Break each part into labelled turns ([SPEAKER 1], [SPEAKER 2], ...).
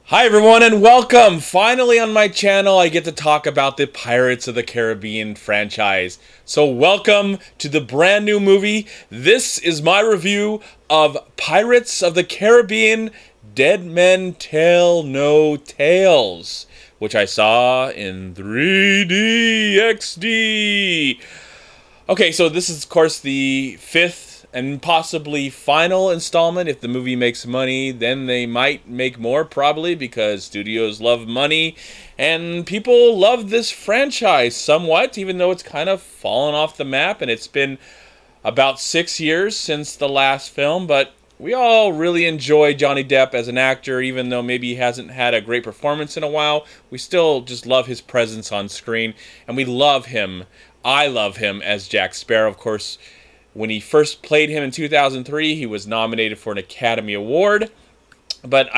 [SPEAKER 1] Hi everyone and welcome! Finally on my channel I get to talk about the Pirates of the Caribbean franchise. So welcome to the brand new movie. This is my review of Pirates of the Caribbean Dead Men Tell No Tales, which I saw in 3D XD. Okay, so this is of course the fifth and possibly final installment. If the movie makes money, then they might make more, probably, because studios love money and people love this franchise somewhat, even though it's kind of fallen off the map and it's been about 6 years since the last film. But we all really enjoy Johnny Depp as an actor, even though maybe he hasn't had a great performance in a while. We still just love his presence on screen, and we love him. I love him as Jack Sparrow. Of course, when he first played him in 2003, he was nominated for an Academy Award. But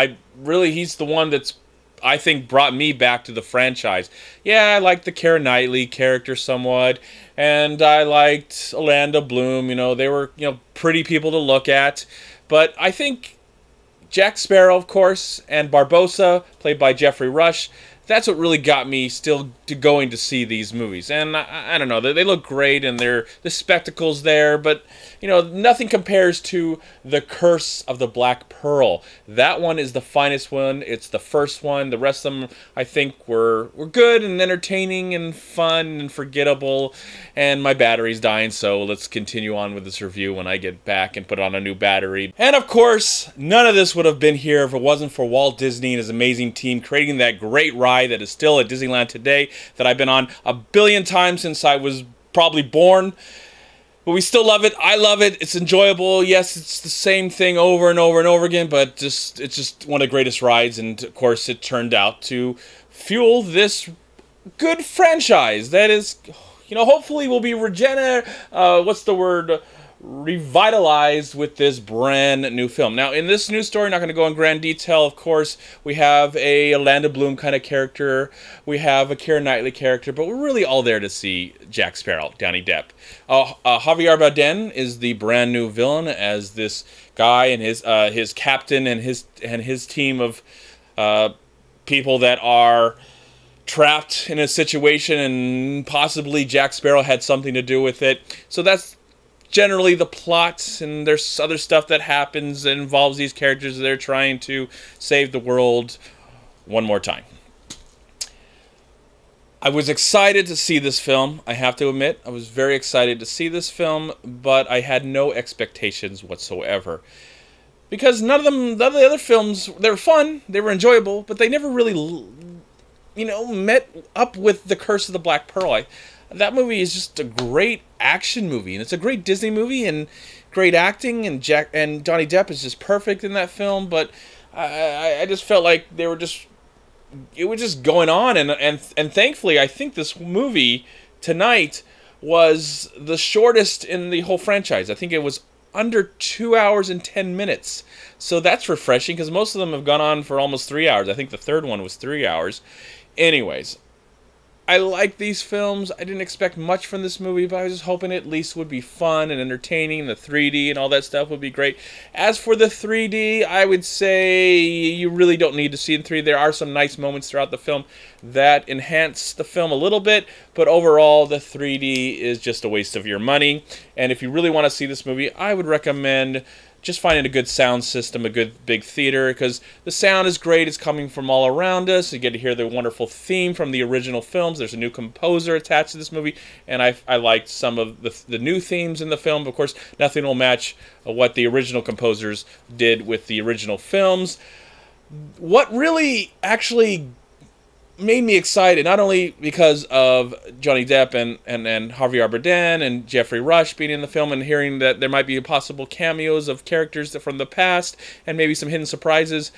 [SPEAKER 1] he's the one that's, I think, brought me back to the franchise. Yeah, I liked the Keira Knightley character somewhat, and I liked Orlando Bloom. You know, they were, pretty people to look at. But I think Jack Sparrow, of course, and Barbossa, played by Jeffrey Rush, that's what really got me still going to see these movies. And I don't know, they look great, and the spectacle's there, but nothing compares to The Curse of the Black Pearl. That one is the finest one. It's the first one. The rest of them, I think, were good and entertaining and fun and forgettable. And my battery's dying, so let's continue on with this review when I get back and put on a new battery. And of course, none of this would have been here if it wasn't for Walt Disney and his amazing team creating that great ride that is still at Disneyland today, that I've been on a billion times since I was probably born. But we still love it. I love it. It's enjoyable. Yes, it's the same thing over and over and over again, but it's just one of the greatest rides. And of course, it turned out to fuel this good franchise that is, hopefully will be revitalized with this brand new film. Now, in this new story, not going to go in grand detail, of course, we have a Orlando Bloom kind of character, we have a Keira Knightley character, but we're really all there to see Jack Sparrow, Johnny Depp. Javier Bardem is the brand new villain as this guy and his captain and his team of people that are trapped in a situation, and possibly Jack Sparrow had something to do with it. So that's generally the plot, and there's other stuff that happens that involves these characters. They're trying to save the world one more time. I was excited to see this film. I have to admit, I was very excited to see this film, but I had no expectations whatsoever. Because none of the other films, they were fun, they were enjoyable, but they never really, met up with The Curse of the Black Pearl. That movie is just a great action movie, and it's a great Disney movie, and great acting, and Johnny Depp is just perfect in that film. But I just felt like it was just going on, and thankfully, I think this movie tonight was the shortest in the whole franchise. I think it was under 2 hours and 10 minutes. So that's refreshing, because most of them have gone on for almost 3 hours. I think the third one was 3 hours. Anyways, I like these films. I didn't expect much from this movie, but I was just hoping it at least would be fun and entertaining. The 3D and all that stuff would be great. As for the 3D, I would say you really don't need to see it in 3D. There are some nice moments throughout the film that enhance the film a little bit, but overall, the 3D is just a waste of your money. And if you really want to see this movie, I would recommend just finding a good sound system, a good big theater, because the sound is great. It's coming from all around us. You get to hear the wonderful theme from the original films. There's a new composer attached to this movie, and I liked some of the new themes in the film. Of course, nothing will match what the original composers did with the original films. What really actually made me excited, not only because of Johnny Depp and Javier Bardem and Jeffrey Rush being in the film, and hearing that there might be possible cameos of characters from the past and maybe some hidden surprises.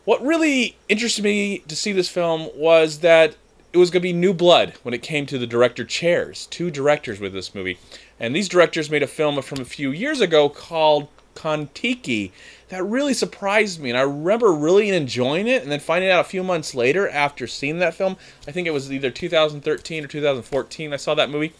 [SPEAKER 1] What really interested me to see this film was that it was going to be new blood when it came to the director chairs. 2 directors with this movie. And these directors made a film from a few years ago called Kon-Tiki that really surprised me, and I remember really enjoying it, and then finding out a few months later after seeing that film, I think it was either 2013 or 2014 I saw that movie,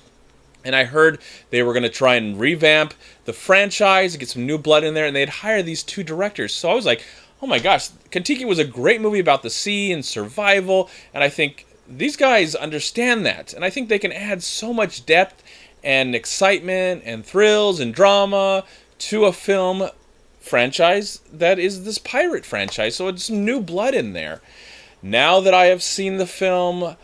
[SPEAKER 1] and I heard they were going to try and revamp the franchise, get some new blood in there, and they'd hire these 2 directors. So I was like, oh my gosh, Kon-Tiki was a great movie about the sea and survival, and I think these guys understand that, and I think they can add so much depth and excitement and thrills and drama to a film franchise that is this pirate franchise. So it's some new blood in there. Now that I have seen the film,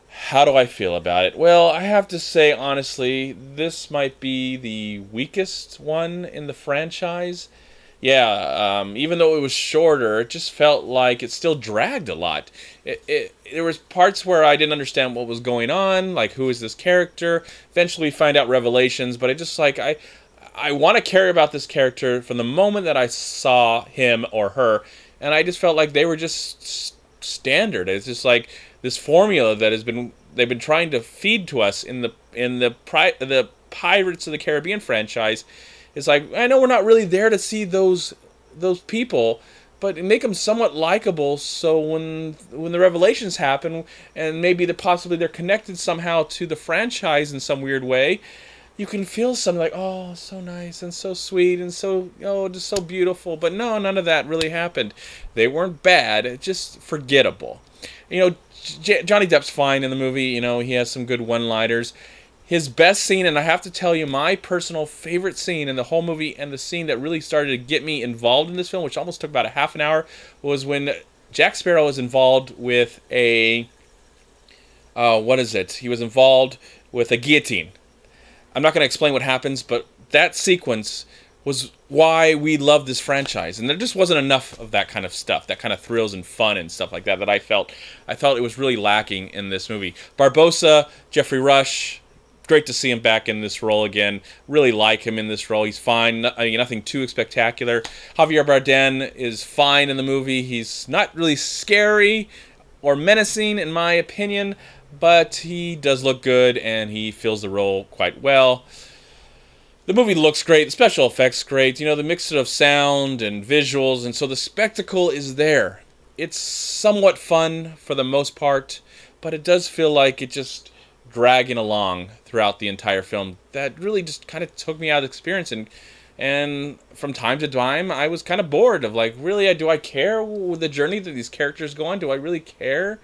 [SPEAKER 1] how do I feel about it? Well, I have to say, honestly, this might be the weakest one in the franchise. Yeah, even though it was shorter, it just felt like it still dragged a lot. There was parts where I didn't understand what was going on, like who is this character. Eventually we find out revelations, but I want to care about this character from the moment that I saw him or her, and I just felt like they were just standard. It's just like this formula that they've been trying to feed to us in the Pirates of the Caribbean franchise. It's like, I know we're not really there to see those people, but make them somewhat likable, so when the revelations happen, and maybe possibly they're connected somehow to the franchise in some weird way, you can feel something like, oh, so nice and so sweet and so, oh, just so beautiful. But no, none of that really happened. They weren't bad, just forgettable. You know, Johnny Depp's fine in the movie. You know, he has some good one-liners. His best scene, and I have to tell you, my personal favorite scene in the whole movie, and the scene that really started to get me involved in this film, which almost took about a half an hour, was when Jack Sparrow was involved with a, he was involved with a guillotine. I'm not going to explain what happens, but that sequence was why we love this franchise. And there just wasn't enough of that kind of stuff, that kind of thrills and fun and stuff like that I felt it was really lacking in this movie. Barbossa, Jeffrey Rush, great to see him back in this role again. Really like him in this role. He's fine. Nothing too spectacular. Javier Bardem is fine in the movie. He's not really scary or menacing, in my opinion, but he does look good, and he fills the role quite well. The movie looks great. The special effects great. You know, the mix of sound and visuals, and so the spectacle is there. It's somewhat fun for the most part, but it does feel like it just dragging along throughout the entire film. That really just kind of took me out of the experience, and from time to time I was kind of bored of, like, really, do I care with the journey that these characters go on? Do I really care?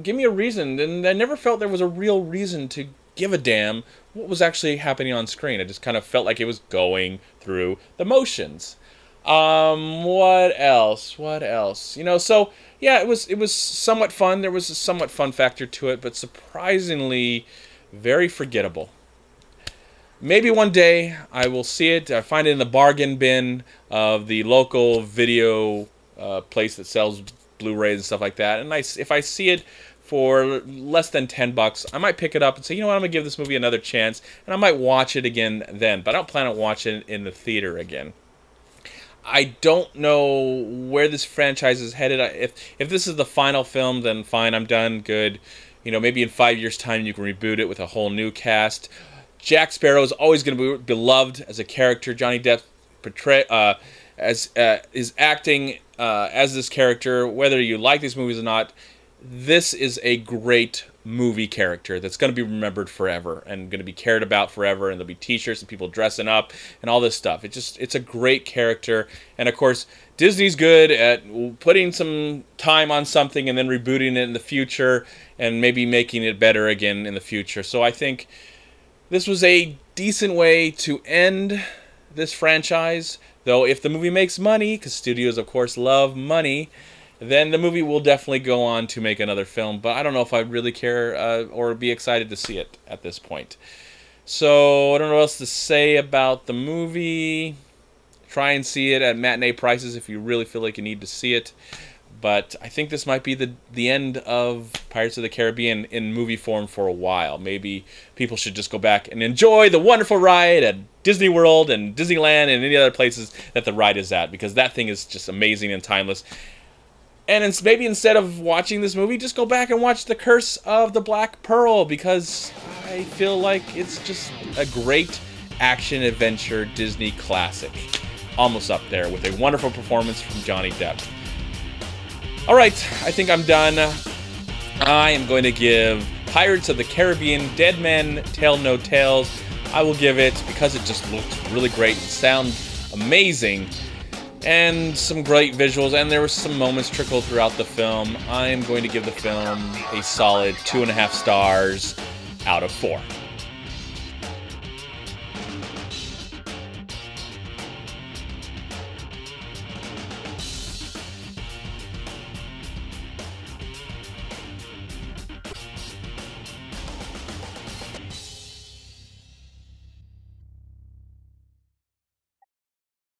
[SPEAKER 1] Give me a reason. And I never felt there was a real reason to give a damn what was actually happening on screen. I just kind of felt like it was going through the motions. What else? You know, so yeah, it was somewhat fun. There was a somewhat fun factor to it, but surprisingly very forgettable. Maybe one day I will see it. I find it in the bargain bin of the local video place that sells Blu-rays and stuff like that. And if I see it for less than $10, I might pick it up and say, you know what, I'm going to give this movie another chance, and I might watch it again then. But I don't plan on watching it in the theater again. I don't know where this franchise is headed. If this is the final film, then fine, I'm done, good. You know, maybe in 5 years' time you can reboot it with a whole new cast. Jack Sparrow is always going to be beloved as a character. Johnny Depp is acting as this character. Whether you like these movies or not, this is a great movie character that's going to be remembered forever and going to be cared about forever, and there'll be t-shirts and people dressing up and all this stuff. It's a great character, and of course Disney's good at putting some time on something and then rebooting it in the future and maybe making it better again in the future. So I think this was a decent way to end this franchise, though if the movie makes money, because studios of course love money, then the movie will definitely go on to make another film. But I don't know if I'd really care or be excited to see it at this point. So I don't know what else to say about the movie. Try and see it at matinee prices if you really feel like you need to see it. But I think this might be the end of Pirates of the Caribbean in movie form for a while. Maybe people should just go back and enjoy the wonderful ride at Disney World and Disneyland and any other places that the ride is at, because that thing is just amazing and timeless. And maybe instead of watching this movie, just go back and watch The Curse of the Black Pearl, because I feel like it's just a great action-adventure Disney classic. Almost up there with a wonderful performance from Johnny Depp. Alright, I think I'm done. I am going to give Pirates of the Caribbean Dead Men Tell No Tales, I will give it, because it just looks really great and sounds amazing, and some great visuals, and there were some moments trickled throughout the film. I am going to give the film a solid 2.5 stars out of 4.